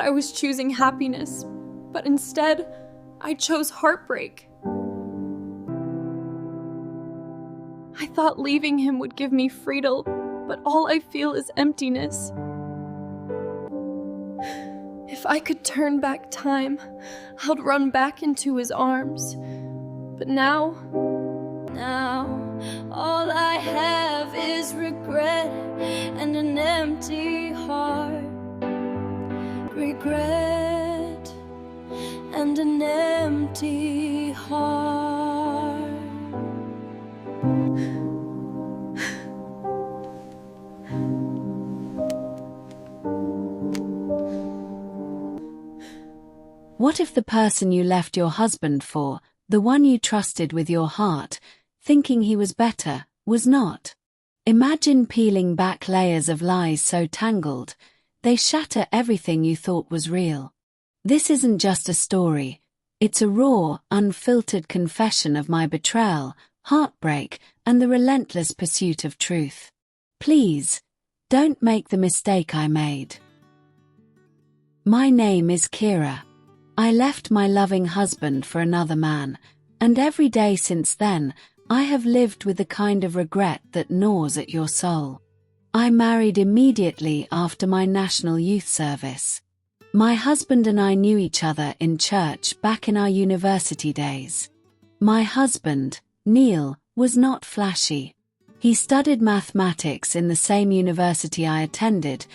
I was choosing happiness, but instead, I chose heartbreak. I thought leaving him would give me freedom, but all I feel is emptiness. If I could turn back time, I'd run back into his arms. But now, all I have is regret and an empty heart. Regret and an empty heart. What if the person you left your husband for, the one you trusted with your heart, thinking he was better, was not? Imagine peeling back layers of lies so tangled, they shatter everything you thought was real. This isn't just a story, it's a raw, unfiltered confession of my betrayal, heartbreak, and the relentless pursuit of truth. Please, don't make the mistake I made. My name is Kira. I left my loving husband for another man, and every day since then, I have lived with the kind of regret that gnaws at your soul. I married immediately after my National Youth Service. My husband and I knew each other in church back in our university days. My husband, Neil, was not flashy. He studied mathematics in the same university I attended,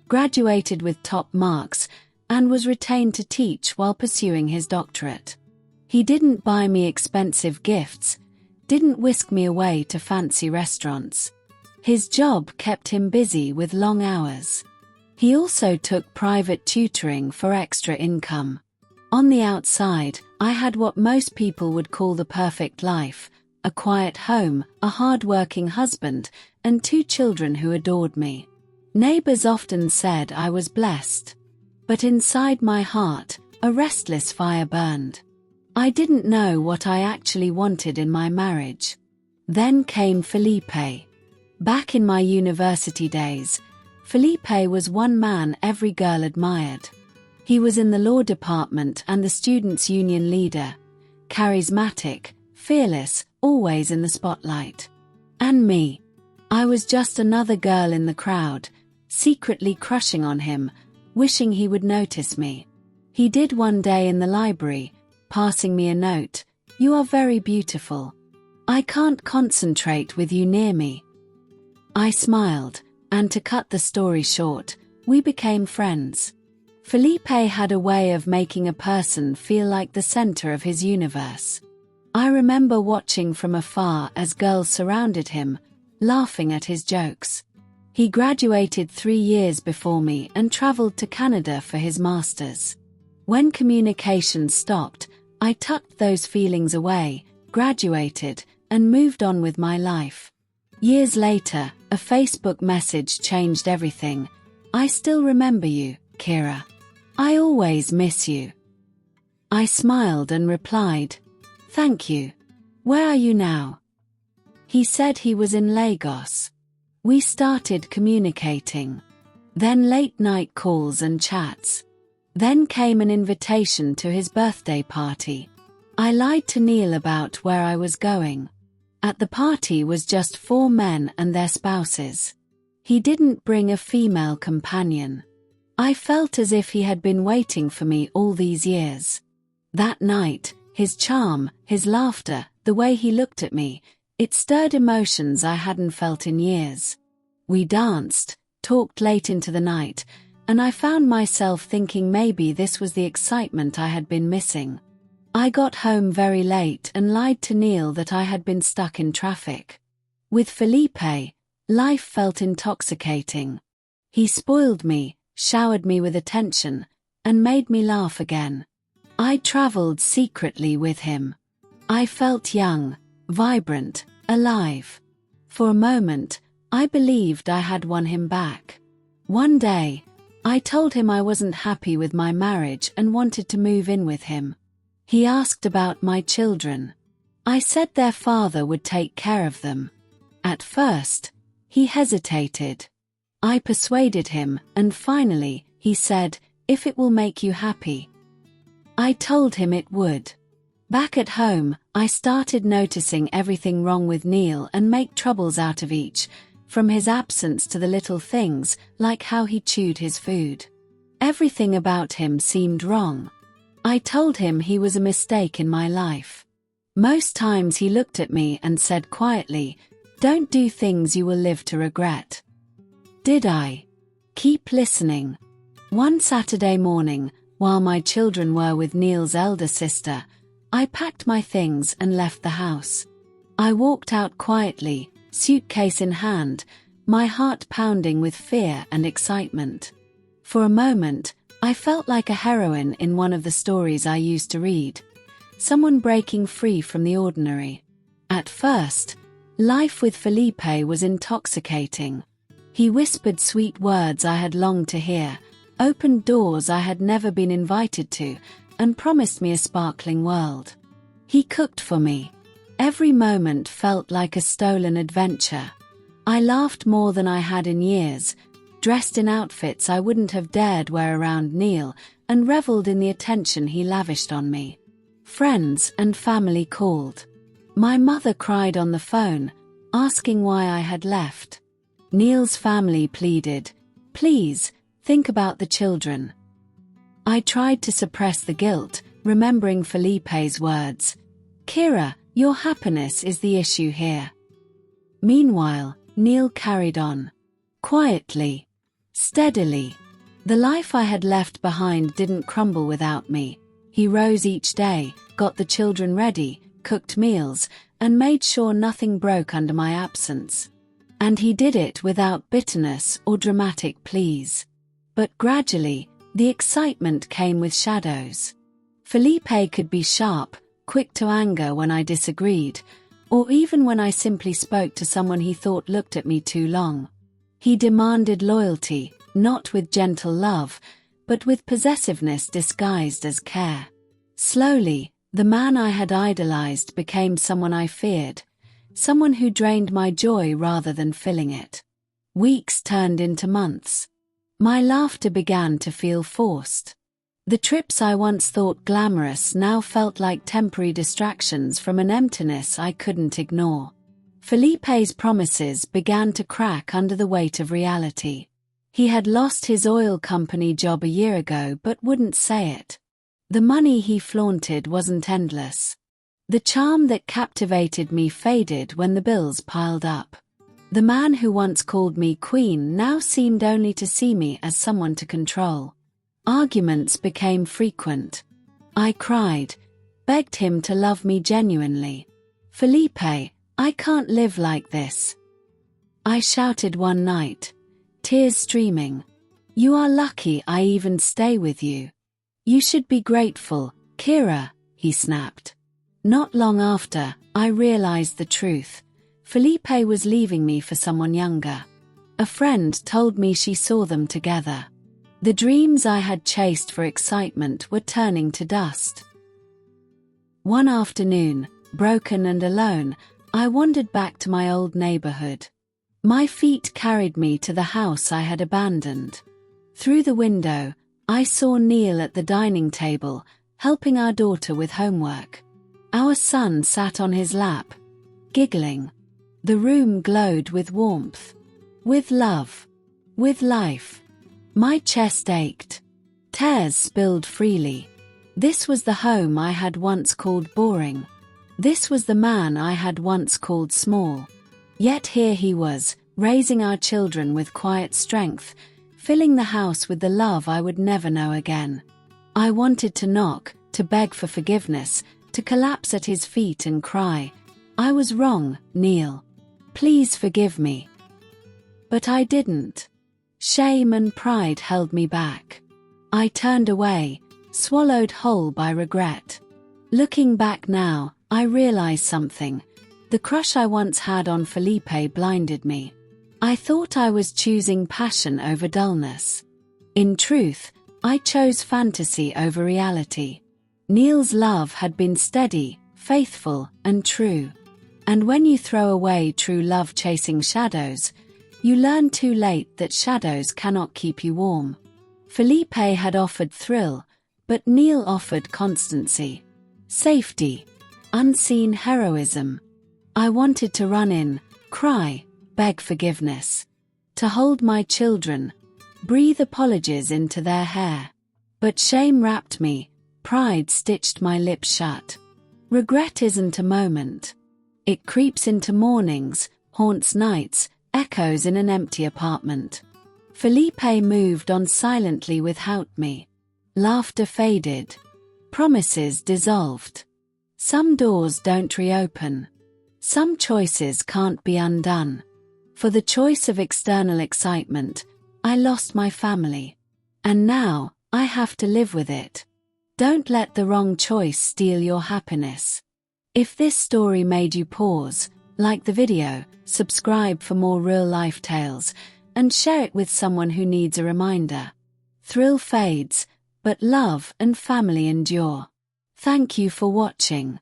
graduated with top marks, and was retained to teach while pursuing his doctorate. He didn't buy me expensive gifts, didn't whisk me away to fancy restaurants. His job kept him busy with long hours. He also took private tutoring for extra income. On the outside, I had what most people would call the perfect life, a quiet home, a hard-working husband, and 2 children who adored me. Neighbors often said I was blessed. But inside my heart, a restless fire burned. I didn't know what I actually wanted in my marriage. Then came Felipe. Back in my university days, Felipe was one man every girl admired. He was in the law department and the students' union leader, charismatic, fearless, always in the spotlight. And me. I was just another girl in the crowd, secretly crushing on him, wishing he would notice me. He did one day in the library, passing me a note. "You are very beautiful. I can't concentrate with you near me." I smiled, and to cut the story short, we became friends. Felipe had a way of making a person feel like the center of his universe. I remember watching from afar as girls surrounded him, laughing at his jokes. He graduated 3 years before me and traveled to Canada for his master's. When communication stopped, I tucked those feelings away, graduated, and moved on with my life. Years later, a Facebook message changed everything. "I still remember you, Kira. I always miss you." I smiled and replied, "Thank you. Where are you now?" He said he was in Lagos. We started communicating. Then late-night calls and chats. Then came an invitation to his birthday party. I lied to Neil about where I was going. At the party was just 4 men and their spouses. He didn't bring a female companion. I felt as if he had been waiting for me all these years. That night, his charm, his laughter, the way he looked at me, it stirred emotions I hadn't felt in years. We danced, talked late into the night, and I found myself thinking maybe this was the excitement I had been missing. I got home very late and lied to Neil that I had been stuck in traffic. With Felipe, life felt intoxicating. He spoiled me, showered me with attention, and made me laugh again. I traveled secretly with him. I felt young, vibrant, alive. For a moment, I believed I had won him back. One day, I told him I wasn't happy with my marriage and wanted to move in with him. He asked about my children. I said their father would take care of them. At first, he hesitated. I persuaded him, and finally, he said, if it will make you happy." I told him it would. Back at home, I started noticing everything wrong with Neil and make troubles out of each, from his absence to the little things, like how he chewed his food. Everything about him seemed wrong. I told him he was a mistake in my life. Most times he looked at me and said quietly, "Don't do things you will live to regret." Did I? Keep listening. One Saturday morning, while my children were with Neil's elder sister, I packed my things and left the house. I walked out quietly, suitcase in hand, my heart pounding with fear and excitement. For a moment, I felt like a heroine in one of the stories I used to read, someone breaking free from the ordinary. At first, life with Felipe was intoxicating. He whispered sweet words I had longed to hear, opened doors I had never been invited to, and promised me a sparkling world. He cooked for me. Every moment felt like a stolen adventure. I laughed more than I had in years, dressed in outfits I wouldn't have dared wear around Neil, and reveled in the attention he lavished on me. Friends and family called. My mother cried on the phone, asking why I had left. Neil's family pleaded, "Please, think about the children." I tried to suppress the guilt, remembering Felipe's words, "Kira, your happiness is the issue here." Meanwhile, Neil carried on. Quietly. Steadily. The life I had left behind didn't crumble without me. He rose each day, got the children ready, cooked meals, and made sure nothing broke under my absence. And he did it without bitterness or dramatic pleas. But gradually, the excitement came with shadows. Felipe could be sharp, quick to anger when I disagreed, or even when I simply spoke to someone he thought looked at me too long. He demanded loyalty, not with gentle love, but with possessiveness disguised as care. Slowly, the man I had idolized became someone I feared, someone who drained my joy rather than filling it. Weeks turned into months. My laughter began to feel forced. The trips I once thought glamorous now felt like temporary distractions from an emptiness I couldn't ignore. Felipe's promises began to crack under the weight of reality. He had lost his oil company job a year ago but wouldn't say it. The money he flaunted wasn't endless. The charm that captivated me faded when the bills piled up. The man who once called me queen now seemed only to see me as someone to control. Arguments became frequent. I cried, begged him to love me genuinely. "Felipe, I can't live like this." I shouted one night, tears streaming, "You are lucky I even stay with you. You should be grateful, Kira," he snapped. Not long after, I realized the truth. Felipe was leaving me for someone younger. A friend told me she saw them together. The dreams I had chased for excitement were turning to dust. One afternoon, broken and alone, I wandered back to my old neighborhood. My feet carried me to the house I had abandoned. Through the window, I saw Neil at the dining table, helping our daughter with homework. Our son sat on his lap, giggling. The room glowed with warmth, with love, with life. My chest ached. Tears spilled freely. This was the home I had once called boring. This was the man I had once called small. Yet here he was, raising our children with quiet strength, filling the house with the love I would never know again. I wanted to knock, to beg for forgiveness, to collapse at his feet and cry, "I was wrong, Neil. Please forgive me." But I didn't. Shame and pride held me back. I turned away, swallowed whole by regret. Looking back now, I realize something. The crush I once had on Felipe blinded me. I thought I was choosing passion over dullness. In truth, I chose fantasy over reality. Neil's love had been steady, faithful, and true. And when you throw away true love chasing shadows, you learn too late that shadows cannot keep you warm. Felipe had offered thrill, but Neil offered constancy, safety, unseen heroism. I wanted to run in, cry, beg forgiveness. To hold my children, breathe apologies into their hair. But shame wrapped me, pride stitched my lips shut. Regret isn't a moment. It creeps into mornings, haunts nights, echoes in an empty apartment. Felipe moved on silently without me. Laughter faded. Promises dissolved. Some doors don't reopen. Some choices can't be undone. For the choice of external excitement, I lost my family. And now, I have to live with it. Don't let the wrong choice steal your happiness. If this story made you pause, like the video, subscribe for more real-life tales, and share it with someone who needs a reminder. Thrill fades, but love and family endure. Thank you for watching.